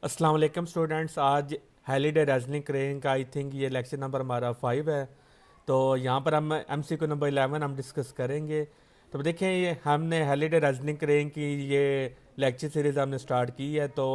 अस्सलाम वालेकुम स्टूडेंट्स। आज हेलिडे रेजलिंग क्रेन का आई थिंक ये लेक्चर नंबर हमारा 5 है। तो यहाँ पर हम एमसीक्यू नंबर 11 हम डिस्कस करेंगे। तो देखिए ये हमने हेलिडे रेजलिंग क्रेन की ये लेक्चर सीरीज़ हमने स्टार्ट की है। तो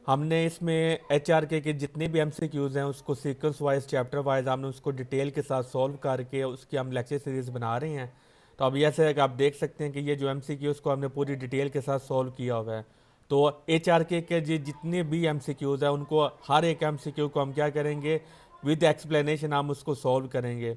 हमने इसमें के जितने भी एमसीक्यूज़ हैं उसको सीक्वेंस वाइज चैप्टर वाइज हमने उसको डिटेल के साथ सॉल्व करके उसकी हम लेक्चर सीरीज़ बना रहे हैं। तो अब ऐसे है कि आप देख सकते हैं कि ये जो एमसीक्यूज़ को हमने पूरी डिटेल के साथ सॉल्व किया हुआ है। तो के जितने भी एमसीक्यूज़ हैं उनको हर एक एमसीक्यू को हम क्या करेंगे, विद एक्सप्लेनेशन हम उसको सॉल्व करेंगे।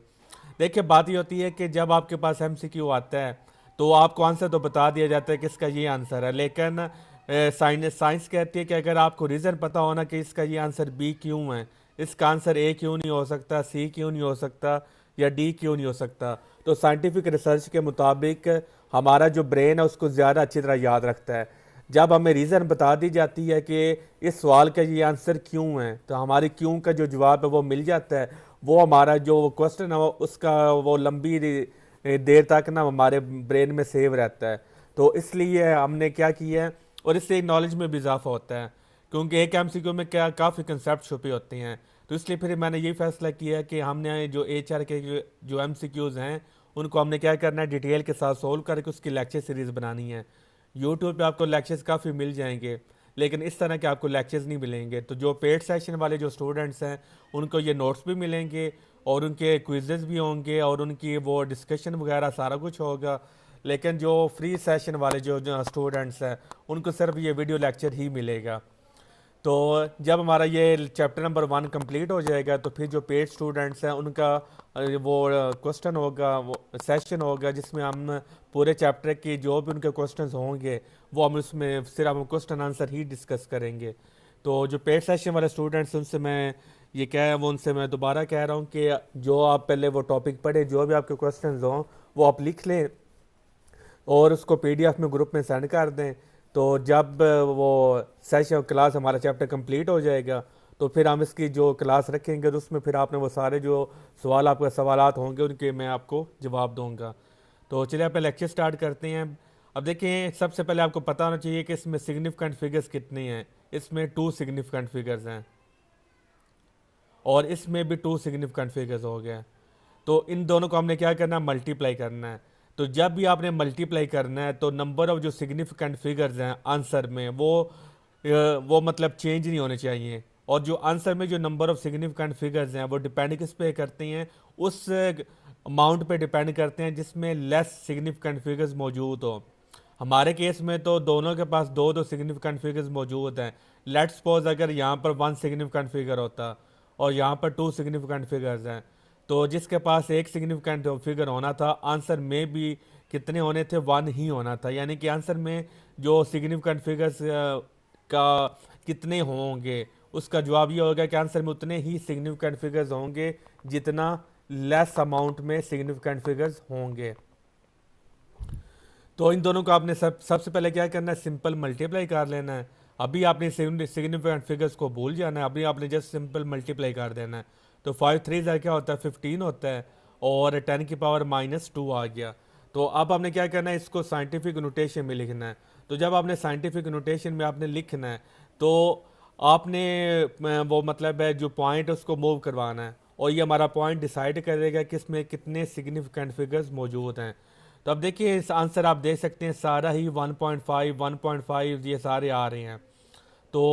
देखिए बात ये होती है कि जब आपके पास एमसीक्यू आता है तो आपको आंसर तो बता दिया जाता है कि इसका ये आंसर है, लेकिन साइंस कहती है कि अगर आपको रीज़न पता होना कि इसका ये आंसर बी क्यों है, इसका आंसर ए क्यों नहीं हो सकता, सी क्यों नहीं हो सकता या डी क्यों नहीं हो सकता, तो साइंटिफिक रिसर्च के मुताबिक हमारा जो ब्रेन है उसको ज़्यादा अच्छी तरह याद रखता है। जब हमें रीज़न बता दी जाती है कि इस सवाल का ये आंसर क्यों है, तो हमारी क्यों का जो जवाब है वो मिल जाता है। वो हमारा जो क्वेश्चन है उसका वो लंबी देर तक ना हमारे ब्रेन में सेव रहता है। तो इसलिए हमने क्या किया है, और इससे नॉलेज में भी इजाफा होता है, क्योंकि एक एमसीक्यू में क्या काफ़ी कंसेप्ट छुपे होते हैं। तो इसलिए फिर मैंने ये फैसला किया कि हमने जो के जो एमसीक्यूज़ हैं उनको हमने क्या करना है, डिटेल के साथ सोल्व करके उसकी लेक्चर सीरीज़ बनानी है। यूट्यूब पे आपको लेक्चर्स काफ़ी मिल जाएंगे, लेकिन इस तरह के आपको लेक्चर्स नहीं मिलेंगे। तो जो पेड सेशन वाले जो स्टूडेंट्स हैं उनको ये नोट्स भी मिलेंगे और उनके क्विज़ेस भी होंगे और उनकी वो डिस्कशन वगैरह सारा कुछ होगा। लेकिन जो फ्री सेशन वाले जो स्टूडेंट्स हैं उनको सिर्फ ये वीडियो लेक्चर ही मिलेगा। तो जब हमारा ये चैप्टर नंबर 1 कंप्लीट हो जाएगा तो फिर जो पेड स्टूडेंट्स हैं उनका वो क्वेश्चन होगा, वो सेशन होगा जिसमें हम पूरे चैप्टर की जो भी उनके क्वेश्चंस होंगे वो हम उसमें सिर्फ हम क्वेश्चन आंसर ही डिस्कस करेंगे। तो जो पेड सेशन वाले स्टूडेंट्स उनसे मैं ये क्या है वो उनसे मैं दोबारा कह रहा हूँ कि जो आप पहले वो टॉपिक पढ़े, जो भी आपके क्वेश्चंस हों वो आप लिख लें और उसको पीडीएफ में ग्रुप में सेंड कर दें। तो जब वो सेशन क्लास हमारा चैप्टर कंप्लीट हो जाएगा तो फिर हम इसकी जो क्लास रखेंगे तो उसमें फिर आपने वो सारे जो सवाल आपके सवालात होंगे उनके मैं आपको जवाब दूंगा। तो चलिए आप लेक्चर स्टार्ट करते हैं। अब देखिए सबसे पहले आपको पता होना चाहिए कि इसमें सिग्निफिकेंट फिगर्स कितनी हैं। इसमें 2 सिग्निफिकेंट फिगर्स हैं और इसमें भी 2 सिग्निफिकेंट फिगर्स हो गए। तो इन दोनों को हमने क्या करना है, मल्टीप्लाई करना है। तो जब भी आपने मल्टीप्लाई करना है तो नंबर ऑफ जो सिग्निफिकेंट फिगर्स हैं आंसर में वो मतलब चेंज नहीं होने चाहिए। और जो आंसर में जो नंबर ऑफ सिग्निफिकेंट फिगर्स हैं वो डिपेंड किस पे करते हैं, उस अमाउंट पे डिपेंड करते हैं जिसमें लेस सिग्निफिकेंट फिगर्स मौजूद हो। हमारे केस में तो दोनों के पास दो दो सिग्निफिकेंट फिगर्स मौजूद हैं। लेट्स सपोज अगर यहाँ पर 1 सिग्निफिकेंट फिगर होता और यहाँ पर 2 सिग्निफिकेंट फिगर्स हैं, तो जिसके पास एक सिग्निफिकेंट फिगर होना था आंसर में भी कितने होने थे, 1 ही होना था। यानी कि आंसर में जो सिग्निफिकेंट फिगर्स का कितने होंगे उसका जवाब ये होगा कि आंसर में उतने ही सिग्निफिकेंट फिगर्स होंगे जितना लेस अमाउंट में सिग्निफिकेंट फिगर्स होंगे। तो इन दोनों को आपने सबसे पहले क्या करना है, सिंपल मल्टीप्लाई कर लेना है। अभी आपने सिग्निफिकेंट फिगर्स को भूल जाना है, अभी आपने जस्ट सिंपल मल्टीप्लाई कर देना है। तो 5 3 क्या होता है, 15 होता है और 10 की पावर -2 आ गया। तो अब आपने क्या करना है, इसको साइंटिफिक नोटेशन में लिखना है। तो जब आपने साइंटिफिक नोटेशन में आपने लिखना है तो आपने वो मतलब है जो पॉइंट है उसको मूव करवाना है और ये हमारा पॉइंट डिसाइड करेगा कि इसमें कितने सिग्निफिकेंट फिगर्स मौजूद हैं। तो अब देखिए इस आंसर आप देख सकते हैं सारा ही 1.5 1.5 ये सारे आ रहे हैं। तो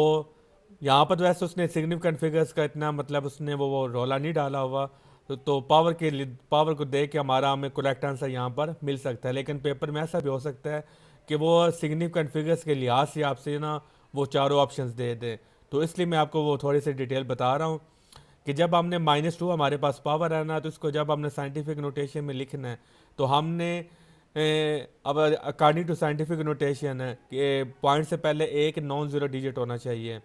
यहाँ पर तो वैसे उसने सिग्निफिकेंट फिगर्स का इतना मतलब उसने वो रोला नहीं डाला हुआ। तो पावर को देख के हमारा हमें करेक्ट आंसर यहाँ पर मिल सकता है। लेकिन पेपर में ऐसा भी हो सकता है कि वो सिग्निफिकेंट फिगर्स के लिहाज से आपसे ना वो चारों ऑप्शंस दे दे। तो इसलिए मैं आपको वो थोड़ी सी डिटेल बता रहा हूँ कि जब हमने -2 हमारे पास पावर है ना, तो इसको जब हमने साइंटिफिक नोटेशन में लिखना है तो हमने अब अकॉर्डिंग टू साइंटिफिक नोटेशन है कि पॉइंट से पहले एक नॉन ज़ीरो डिजिट होना चाहिए।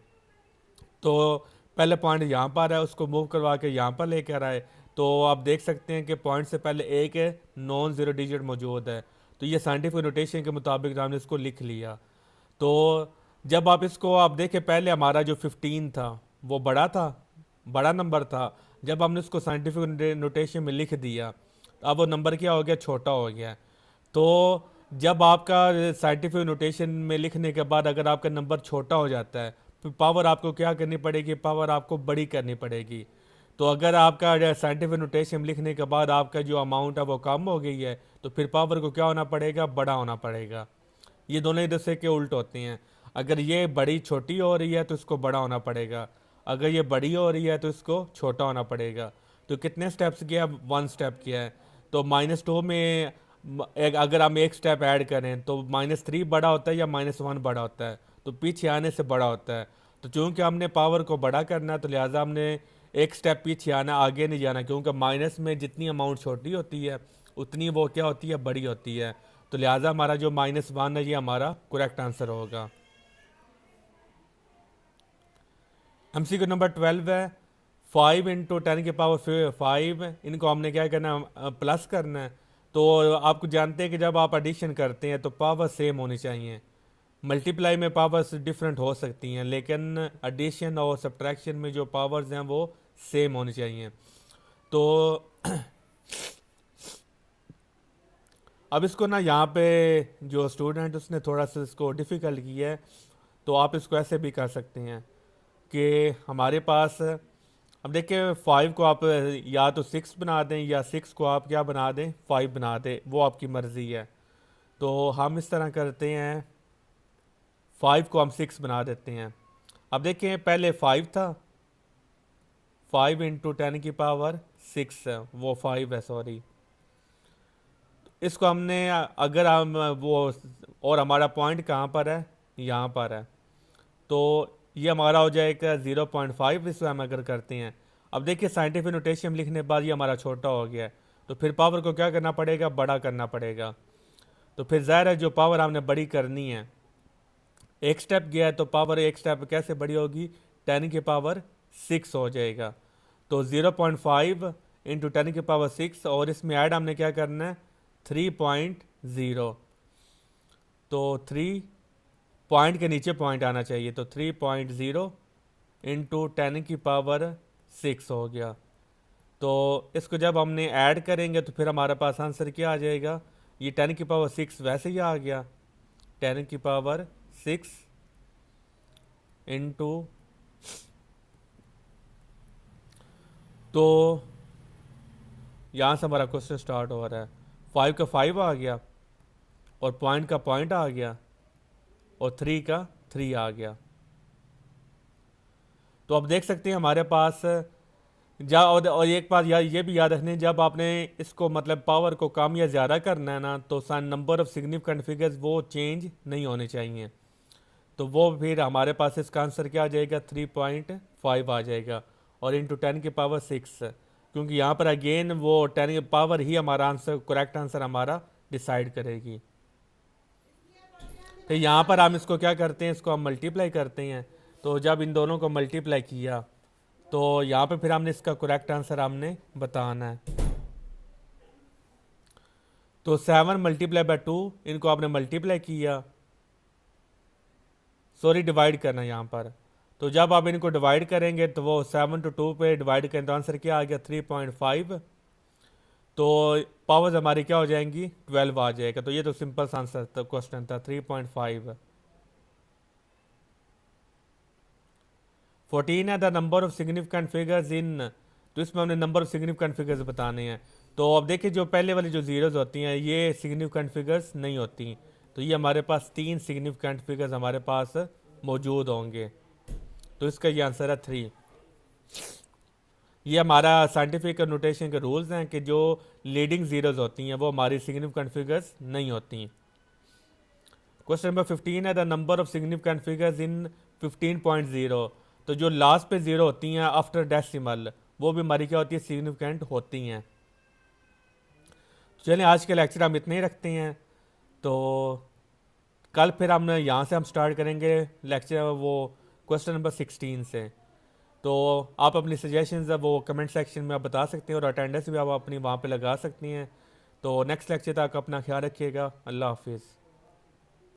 तो पहले पॉइंट यहाँ पर है, उसको मूव करवा के यहाँ पर लेकर आए तो आप देख सकते हैं कि पॉइंट से पहले एक नॉन ज़ीरो डिजिट मौजूद है। तो ये साइंटिफिक नोटेशन के मुताबिक हमने इसको लिख लिया। तो जब आप इसको आप देखें, पहले हमारा जो 15 था वो बड़ा था, बड़ा नंबर था। जब हमने उसको साइंटिफिक नोटेशन में लिख दिया तो अब वो नंबर क्या हो गया, छोटा हो गया। तो जब आपका साइंटिफिक नोटेशन में लिखने के बाद अगर आपका नंबर छोटा हो जाता है, पावर आपको क्या करनी पड़ेगी, पावर आपको बड़ी करनी पड़ेगी। तो अगर आपका साइंटिफिक नोटेशन लिखने के बाद आपका जो अमाउंट है वो कम हो गई है, तो फिर पावर को क्या होना पड़ेगा, बड़ा होना पड़ेगा। ये दोनों एक दूसरे के उल्ट होते हैं। अगर ये बड़ी छोटी हो रही है तो इसको बड़ा होना पड़ेगा, अगर ये बड़ी हो रही है तो इसको छोटा होना पड़ेगा। तो कितने स्टेप्स किया, 1 स्टेप किया है। तो -2 में अगर हम एक स्टेप ऐड करें तो -3 बड़ा होता है या -1 बड़ा होता है, तो पीछे आने से बड़ा होता है। तो चूंकि हमने पावर को बड़ा करना है तो लिहाजा हमने एक स्टेप पीछे आना, आगे नहीं जाना, क्योंकि माइनस में जितनी अमाउंट छोटी होती है उतनी वो क्या होती है, बड़ी होती है। तो लिहाजा हमारा जो -1 है ये हमारा करेक्ट आंसर होगा। MCQ नंबर 12 है, 5 इंटू 10⁵5, इनको हमने क्या करना है, प्लस करना है। तो आपको जानते हैं कि जब आप एडिशन करते हैं तो पावर सेम होनी चाहिए। मल्टीप्लाई में पावर्स डिफरेंट हो सकती हैं, लेकिन एडिशन और सब्ट्रैक्शन में जो पावर्स हैं वो सेम होनी चाहिए। तो अब इसको ना यहाँ पे जो स्टूडेंट उसने थोड़ा सा इसको डिफ़िकल्ट किया है, तो आप इसको ऐसे भी कर सकते हैं कि हमारे पास, अब देखिए 5 को आप या तो 6 बना दें या 6 को आप क्या बना दें, 5 बना दें, वो आपकी मर्ज़ी है। तो हम इस तरह करते हैं, 5 को हम 6 बना देते हैं। अब देखें पहले 5 था, 5 इंटू 10⁶ है, वो 5 है, सॉरी। इसको हमने, अगर हम वो, और हमारा पॉइंट कहाँ पर है, यहाँ पर है, तो ये हमारा हो जाएगा 0.5। इसको हम अगर करते हैं, अब देखिए साइंटिफिक नोटेशन लिखने के बाद ये हमारा छोटा हो गया है, तो फिर पावर को क्या करना पड़ेगा, बड़ा करना पड़ेगा। तो फिर ज़ाहिर है जो पावर हमने बड़ी करनी है, एक स्टेप गया है तो पावर एक स्टेप कैसे बड़ी होगी, 10⁶ हो जाएगा। तो 0.5 इंटू 10⁶, और इसमें ऐड हमने क्या करना है, 3.0। तो 3 पॉइंट के नीचे पॉइंट आना चाहिए, तो 3.0 इंटू 10⁶ हो गया। तो इसको जब हमने ऐड करेंगे तो फिर हमारे पास आंसर क्या आ जाएगा, ये 10⁶ वैसे ही आ गया, 10⁶ इंटू, तो यहाँ से हमारा क्वेश्चन स्टार्ट हो रहा है। 5 का 5 आ गया, और पॉइंट का पॉइंट आ गया, और 3 का 3 आ गया। तो अब देख सकते हैं हमारे पास और एक बात ये भी याद रखनी, जब आपने इसको मतलब पावर को कम या ज़्यादा करना है ना, तो नंबर ऑफ सिग्निफिकेंट फिगर्स वो चेंज नहीं होने चाहिए। तो वो फिर हमारे पास इसका आंसर क्या आ जाएगा, 3.5 आ जाएगा, और इंटू 10⁶, क्योंकि यहाँ पर अगेन वो 10 पावर ही हमारा आंसर, करेक्ट आंसर हमारा डिसाइड करेगी। तो यहाँ पर हम इसको क्या करते हैं, इसको हम मल्टीप्लाई करते हैं। तो जब इन दोनों को मल्टीप्लाई किया तो यहाँ पे फिर हमने इसका करेक्ट आंसर हमने बताना है। तो 7 मल्टीप्लाई बाय 2, इनको आपने मल्टीप्लाई किया, सॉरी डिवाइड करना यहाँ पर। तो जब आप इनको डिवाइड करेंगे तो वो 7 to 2 पे डिवाइड करें तो आंसर क्या आ गया, 3.5। तो पावर्स हमारी क्या हो जाएंगी, 12 आ जाएगा। तो ये तो सिंपल आंसर था, क्वेश्चन था 3.5। 14 है the number of significant figures in, तो इसमें हमने नंबर ऑफ सिग्निफिकेंट फिगर्स बताने हैं। तो अब देखिए जो पहले वाली जो जीरोज होती हैं ये सिग्निफिकेंट फिगर्स नहीं होती, तो ये हमारे पास 3 सिग्निफिकेंट फिगर्स हमारे पास मौजूद होंगे। तो इसका ये आंसर है 3। ये हमारा साइंटिफिक नोटेशन के रूल्स हैं कि जो लीडिंग जीरोज होती हैं वो हमारी सिग्निफिकेंट फिगर्स नहीं होती। क्वेश्चन नंबर 15 है the number of significant figures in 15.0, तो जो लास्ट पे जीरो होती हैं आफ्टर डेसिमल वो भी हमारी क्या होती है, सिग्निफिकेंट होती हैं। चलिए आज के लेक्चर हम इतने ही रखते हैं, तो कल फिर हम यहाँ से हम स्टार्ट करेंगे लेक्चर वो क्वेश्चन नंबर 16 से। तो आप अपनी सजेशंस है वो कमेंट सेक्शन में आप बता सकते हैं, और अटेंडेंस भी आप अपनी वहाँ पे लगा सकती हैं। तो नेक्स्ट लेक्चर तक अपना ख्याल रखिएगा। अल्लाह हाफिज़।